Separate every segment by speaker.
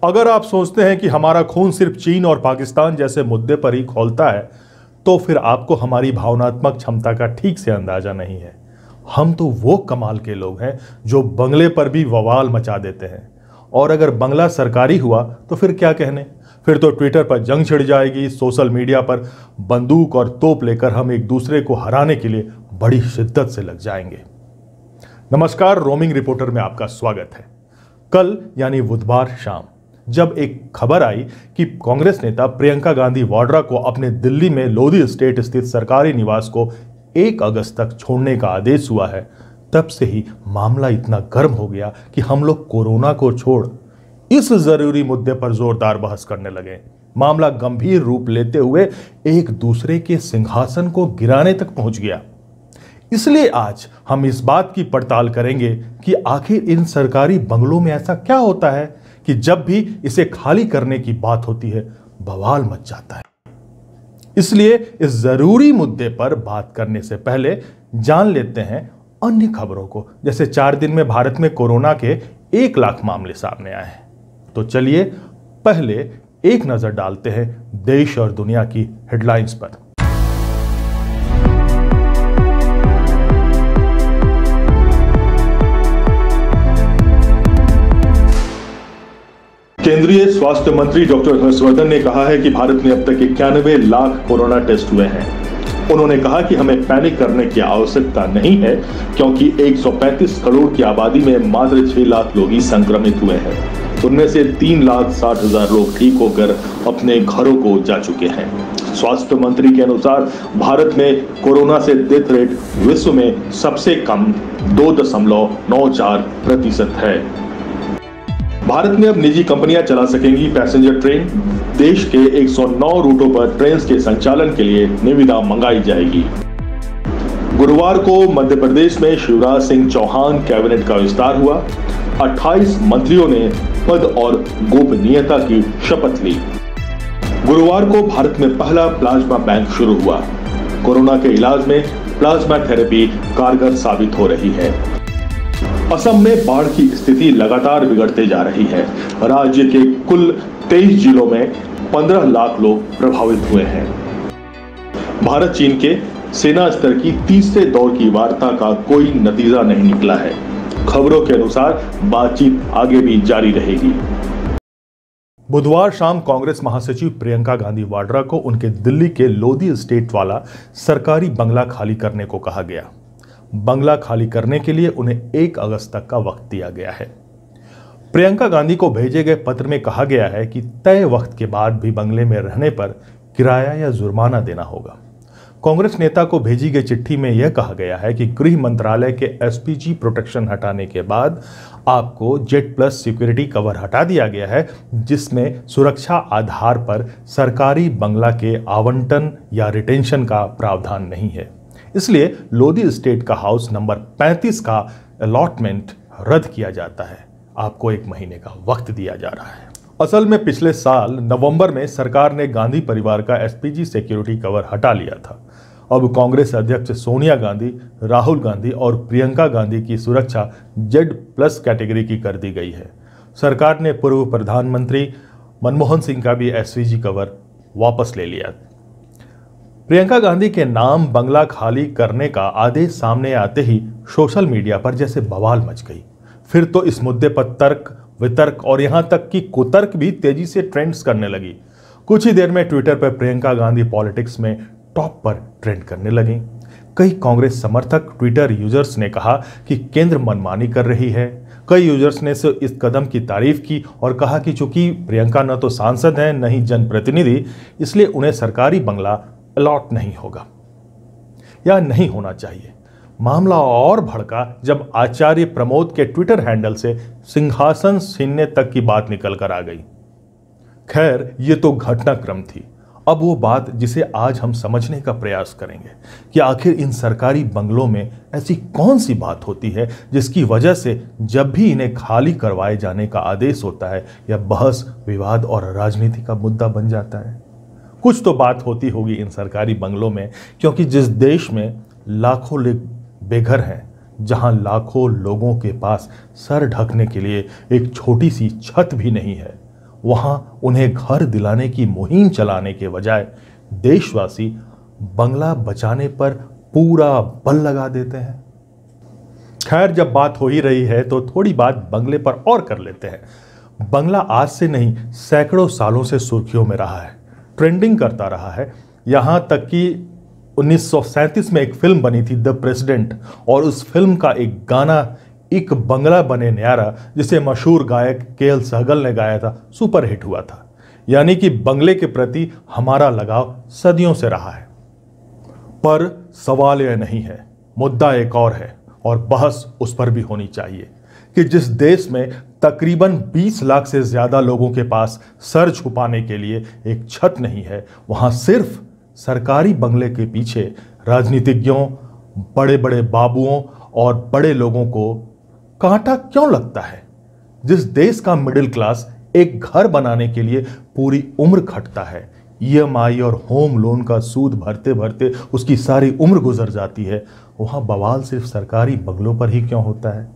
Speaker 1: अगर आप सोचते हैं कि हमारा खून सिर्फ चीन और पाकिस्तान जैसे मुद्दे पर ही खौलता है, तो फिर आपको हमारी भावनात्मक क्षमता का ठीक से अंदाजा नहीं है। हम तो वो कमाल के लोग हैं जो बंगले पर भी बवाल मचा देते हैं, और अगर बंगला सरकारी हुआ तो फिर क्या कहने। फिर तो ट्विटर पर जंग छिड़ जाएगी, सोशल मीडिया पर बंदूक और तोप लेकर हम एक दूसरे को हराने के लिए बड़ी शिद्दत से लग जाएंगे। नमस्कार, रोमिंग रिपोर्टर में आपका स्वागत है। कल यानी बुधवार शाम जब एक खबर आई कि कांग्रेस नेता प्रियंका गांधी वाड्रा को अपने दिल्ली में लोधी स्टेट स्थित सरकारी निवास को 1 अगस्त तक छोड़ने का आदेश हुआ है, तब से ही मामला इतना गर्म हो गया कि हम लोग कोरोना को छोड़ इस जरूरी मुद्दे पर जोरदार बहस करने लगे। मामला गंभीर रूप लेते हुए एक दूसरे के सिंहासन को गिराने तक पहुंच गया। इसलिए आज हम इस बात की पड़ताल करेंगे कि आखिर इन सरकारी बंगलों में ऐसा क्या होता है कि जब भी इसे खाली करने की बात होती है बवाल मच जाता है। इसलिए इस जरूरी मुद्दे पर बात करने से पहले जान लेते हैं अन्य खबरों को। जैसे 4 दिन में भारत में कोरोना के 1 लाख मामले सामने आए हैं। तो चलिए पहले एक नजर डालते हैं देश और दुनिया की हेडलाइंस पर। केंद्रीय स्वास्थ्य मंत्री डॉक्टर हर्षवर्धन ने कहा है कि भारत में अब तक 91 लाख कोरोना टेस्ट हुए हैं। उन्होंने कहा कि हमें पैनिक करने की आवश्यकता नहीं है, क्योंकि 135 करोड़ की आबादी में मात्र 6 लाख लोग ही संक्रमित हुए हैं। उनमें से 3,60,000 लोग ठीक होकर अपने घरों को जा चुके हैं। स्वास्थ्य मंत्री के अनुसार भारत में कोरोना से डेथ रेट विश्व में सबसे कम 2.94% है। भारत में अब निजी कंपनियां चला सकेंगी पैसेंजर ट्रेन। देश के 109 रूटों पर ट्रेन के संचालन के लिए निविदा मंगाई जाएगी। गुरुवार को मध्य प्रदेश में शिवराज सिंह चौहान कैबिनेट का विस्तार हुआ। 28 मंत्रियों ने पद और गोपनीयता की शपथ ली। गुरुवार को भारत में पहला प्लाज्मा बैंक शुरू हुआ। कोरोना के इलाज में प्लाज्मा थेरेपी कारगर साबित हो रही है। असम में बाढ़ की स्थिति लगातार बिगड़ते जा रही है। राज्य के कुल 23 जिलों में 15 लाख लोग प्रभावित हुए हैं। भारत चीन के सेना स्तर की तीसरे दौर की वार्ता का कोई नतीजा नहीं निकला है। खबरों के अनुसार बातचीत आगे भी जारी रहेगी। बुधवार शाम कांग्रेस महासचिव प्रियंका गांधी वाड्रा को उनके दिल्ली के लोधी स्टेट वाला सरकारी बंगला खाली करने को कहा गया। बंगला खाली करने के लिए उन्हें 1 अगस्त तक का वक्त दिया गया है। प्रियंका गांधी को भेजे गए पत्र में कहा गया है कि तय वक्त के बाद भी बंगले में रहने पर किराया या जुर्माना देना होगा। कांग्रेस नेता को भेजी गई चिट्ठी में यह कहा गया है कि गृह मंत्रालय के एसपीजी प्रोटेक्शन हटाने के बाद आपको जेड प्लस सिक्योरिटी कवर हटा दिया गया है, जिसमें सुरक्षा आधार पर सरकारी बंगला के आवंटन या रिटेंशन का प्रावधान नहीं है। इसलिए लोधी स्टेट का हाउस नंबर 35 का अलॉटमेंट रद्द किया जाता है। आपको 1 महीने का वक्त दिया जा रहा है। असल में पिछले साल नवंबर में सरकार ने गांधी परिवार का एसपीजी सिक्योरिटी कवर हटा लिया था। अब कांग्रेस अध्यक्ष सोनिया गांधी, राहुल गांधी और प्रियंका गांधी की सुरक्षा जेड प्लस कैटेगरी की कर दी गई है। सरकार ने पूर्व प्रधानमंत्री मनमोहन सिंह का भी एसपीजी कवर वापस ले लिया। प्रियंका गांधी के नाम बंगला खाली करने का आदेश सामने आते ही सोशल मीडिया पर जैसे बवाल मच गई। फिर तो इस मुद्दे पर तर्क वितर्क और यहां तक कि कुतर्क भी तेजी से ट्रेंड्स करने लगी। कुछ ही देर में ट्विटर पर प्रियंका गांधी पॉलिटिक्स में टॉप पर ट्रेंड करने लगी। कई कांग्रेस समर्थक ट्विटर यूजर्स ने कहा कि केंद्र मनमानी कर रही है। कई यूजर्स ने इस कदम की तारीफ की और कहा कि चूंकि प्रियंका न तो सांसद हैं न ही जनप्रतिनिधि, इसलिए उन्हें सरकारी बंगला अलॉट नहीं होगा या नहीं होना चाहिए। मामला और भड़का जब आचार्य प्रमोद के ट्विटर हैंडल से सिंहासन छीनने तक की बात निकल कर आ गई। खैर, ये तो घटनाक्रम थी। अब वो बात जिसे आज हम समझने का प्रयास करेंगे कि आखिर इन सरकारी बंगलों में ऐसी कौन सी बात होती है जिसकी वजह से जब भी इन्हें खाली करवाए जाने का आदेश होता है या बहस विवाद और राजनीति का मुद्दा बन जाता है। कुछ तो बात होती होगी इन सरकारी बंगलों में, क्योंकि जिस देश में लाखों लोग बेघर हैं, जहां लाखों लोगों के पास सर ढकने के लिए एक छोटी सी छत भी नहीं है, वहां उन्हें घर दिलाने की मुहिम चलाने के बजाय देशवासी बंगला बचाने पर पूरा बल लगा देते हैं। खैर, जब बात हो ही रही है तो थोड़ी बात बंगले पर और कर लेते हैं। बंगला आज से नहीं, सैकड़ों सालों से सुर्खियों में रहा है, ट्रेंडिंग करता रहा है। यहां तक कि 1937 में एक फिल्म बनी थी द प्रेसिडेंट, और उस फिल्म का एक गाना एक बंगला बने न्यारा, जिसे मशहूर गायक के.एल. सहगल ने गाया था, सुपर हिट हुआ था। यानी कि बंगले के प्रति हमारा लगाव सदियों से रहा है। पर सवाल यह नहीं है, मुद्दा एक और है, और बहस उस पर भी होनी चाहिए कि जिस देश में तकरीबन 20 लाख से ज्यादा लोगों के पास सर छुपाने के लिए एक छत नहीं है, वहां सिर्फ सरकारी बंगले के पीछे राजनीतिज्ञों, बड़े बड़े बाबुओं और बड़े लोगों को कांटा क्यों लगता है। जिस देश का मिडिल क्लास एक घर बनाने के लिए पूरी उम्र खटता है, ईएमआई और होम लोन का सूद भरते भरते उसकी सारी उम्र गुजर जाती है, वहां बवाल सिर्फ सरकारी बंगलों पर ही क्यों होता है।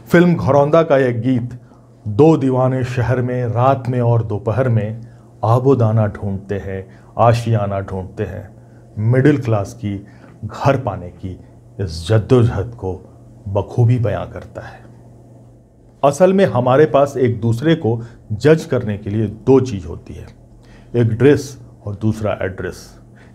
Speaker 1: फिल्म घरौंदा का यह गीत, दो दीवाने शहर में रात में और दोपहर में आबोदाना ढूंढते हैं, आशियाना ढूंढते हैं, मिडिल क्लास की घर पाने की इस जद्दोजहद को बखूबी बयां करता है। असल में हमारे पास एक दूसरे को जज करने के लिए दो चीज होती है, एक ड्रेस और दूसरा एड्रेस।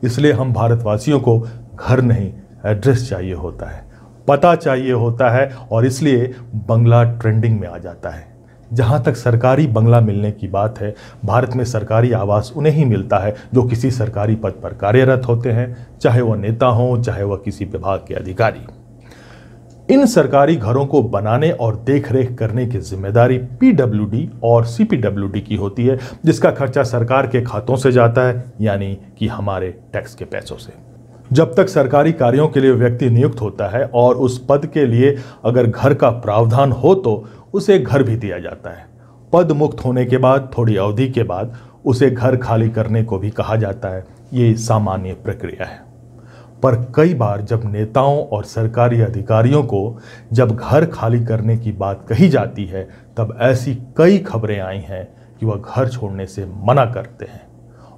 Speaker 1: इसलिए हम भारतवासियों को घर नहीं, एड्रेस चाहिए होता है, पता चाहिए होता है, और इसलिए बंगला ट्रेंडिंग में आ जाता है। जहां तक सरकारी बंगला मिलने की बात है, भारत में सरकारी आवास उन्हें ही मिलता है जो किसी सरकारी पद पर कार्यरत होते हैं, चाहे वह नेता हो, चाहे वह किसी विभाग के अधिकारी। इन सरकारी घरों को बनाने और देखरेख करने की जिम्मेदारी पीडब्ल्यूडी और सीपीडब्ल्यूडी की होती है, जिसका खर्चा सरकार के खातों से जाता है, यानी कि हमारे टैक्स के पैसों से। जब तक सरकारी कार्यों के लिए व्यक्ति नियुक्त होता है और उस पद के लिए अगर घर का प्रावधान हो तो उसे घर भी दिया जाता है। पद मुक्त होने के बाद थोड़ी अवधि के बाद उसे घर खाली करने को भी कहा जाता है। ये सामान्य प्रक्रिया है। पर कई बार जब नेताओं और सरकारी अधिकारियों को जब घर खाली करने की बात कही जाती है, तब ऐसी कई खबरें आई हैं कि वह घर छोड़ने से मना करते हैं,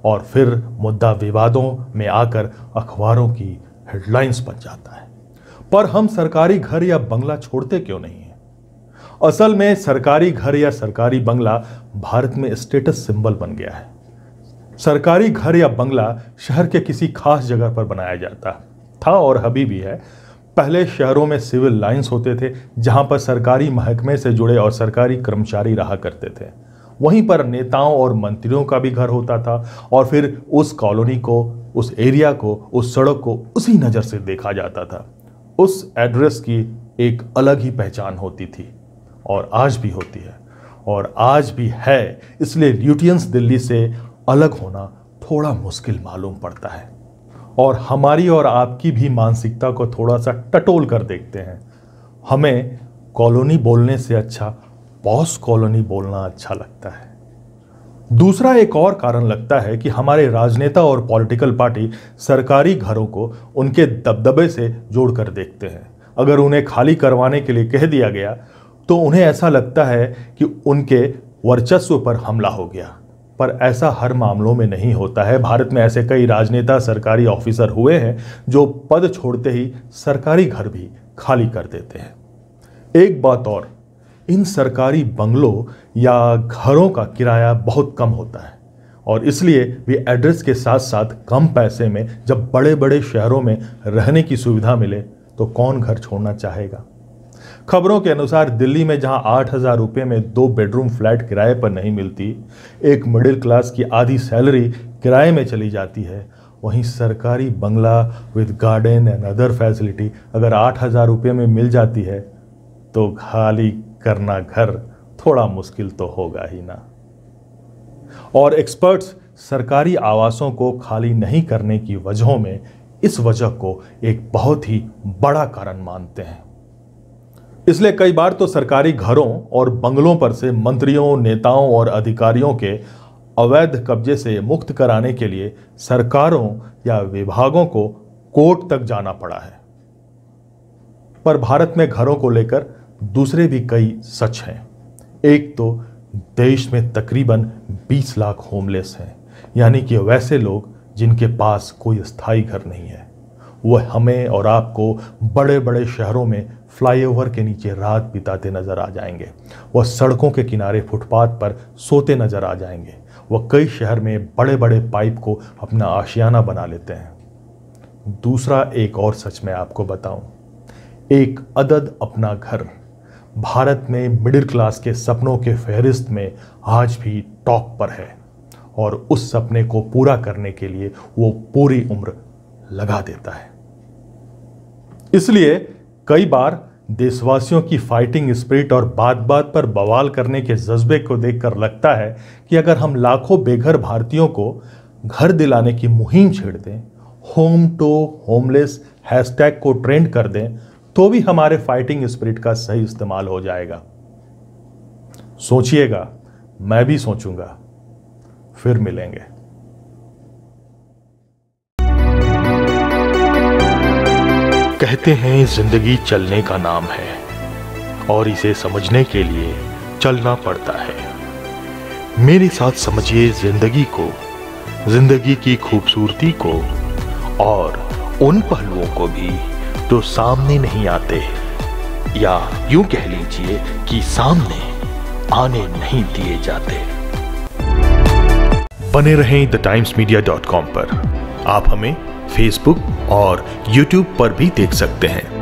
Speaker 1: और फिर मुद्दा विवादों में आकर अखबारों की हेडलाइंस बन जाता है। पर हम सरकारी घर या बंगला छोड़ते क्यों नहीं हैं? असल में सरकारी घर या सरकारी बंगला भारत में स्टेटस सिंबल बन गया है। सरकारी घर या बंगला शहर के किसी खास जगह पर बनाया जाता था और अभी भी है। पहले शहरों में सिविल लाइंस होते थे, जहां पर सरकारी महकमे से जुड़े और सरकारी कर्मचारी रहा करते थे। वहीं पर नेताओं और मंत्रियों का भी घर होता था, और फिर उस कॉलोनी को, उस एरिया को, उस सड़क को उसी नज़र से देखा जाता था। उस एड्रेस की एक अलग ही पहचान होती थी, और आज भी होती है, और आज भी है। इसलिए ल्यूटियंस दिल्ली से अलग होना थोड़ा मुश्किल मालूम पड़ता है, और हमारी और आपकी भी मानसिकता को थोड़ा सा टटोल कर देखते हैं। हमें कॉलोनी बोलने से अच्छा पॉस कॉलोनी बोलना अच्छा लगता है। दूसरा एक और कारण लगता है कि हमारे राजनेता और पॉलिटिकल पार्टी सरकारी घरों को उनके दबदबे से जोड़कर देखते हैं। अगर उन्हें खाली करवाने के लिए कह दिया गया तो उन्हें ऐसा लगता है कि उनके वर्चस्व पर हमला हो गया। पर ऐसा हर मामलों में नहीं होता है। भारत में ऐसे कई राजनेता, सरकारी ऑफिसर हुए हैं जो पद छोड़ते ही सरकारी घर भी खाली कर देते हैं। एक बात और, इन सरकारी बंगलों या घरों का किराया बहुत कम होता है, और इसलिए वे एड्रेस के साथ साथ कम पैसे में जब बड़े बड़े शहरों में रहने की सुविधा मिले तो कौन घर छोड़ना चाहेगा। खबरों के अनुसार दिल्ली में जहां 8,000 रुपये में 2 बेडरूम फ्लैट किराए पर नहीं मिलती, एक मिडिल क्लास की आधी सैलरी किराए में चली जाती है, वहीं सरकारी बंगला with garden and other facility अगर 8,000 रुपये में मिल जाती है तो खाली करना घर थोड़ा मुश्किल तो होगा ही ना। और एक्सपर्ट्स सरकारी आवासों को खाली नहीं करने की वजहों में इस वजह को एक बहुत ही बड़ा कारण मानते हैं। इसलिए कई बार तो सरकारी घरों और बंगलों पर से मंत्रियों, नेताओं और अधिकारियों के अवैध कब्जे से मुक्त कराने के लिए सरकारों या विभागों को कोर्ट तक जाना पड़ा है। पर भारत में घरों को लेकर दूसरे भी कई सच हैं। एक तो देश में तकरीबन 20 लाख होमलेस हैं, यानी कि वैसे लोग जिनके पास कोई स्थायी घर नहीं है। वह हमें और आपको बड़े बड़े शहरों में फ्लाईओवर के नीचे रात बिताते नजर आ जाएंगे। वह सड़कों के किनारे फुटपाथ पर सोते नजर आ जाएंगे। वह कई शहर में बड़े बड़े पाइप को अपना आशियाना बना लेते हैं। दूसरा एक और सच मैं आपको बताऊं, एक अदद अपना घर भारत में मिडिल क्लास के सपनों के फहरिस्त में आज भी टॉप पर है, और उस सपने को पूरा करने के लिए वो पूरी उम्र लगा देता है। इसलिए कई बार देशवासियों की फाइटिंग स्पिरिट और बात बात पर बवाल करने के जज्बे को देखकर लगता है कि अगर हम लाखों बेघर भारतीयों को घर दिलाने की मुहिम छेड़ दें, होम टू होमलेस हैशटैग को ट्रेंड कर दें, तो भी हमारे फाइटिंग स्पिरिट का सही इस्तेमाल हो जाएगा। सोचिएगा, मैं भी सोचूंगा। फिर मिलेंगे। कहते हैं जिंदगी चलने का नाम है, और इसे समझने के लिए चलना पड़ता है। मेरे साथ समझिए जिंदगी को, जिंदगी की खूबसूरती को, और उन पहलुओं को भी जो सामने नहीं आते, या यूं कह लीजिए कि सामने आने नहीं दिए जाते। बने रहें thetimesmedia.com पर। आप हमें फेसबुक और यूट्यूब पर भी देख सकते हैं।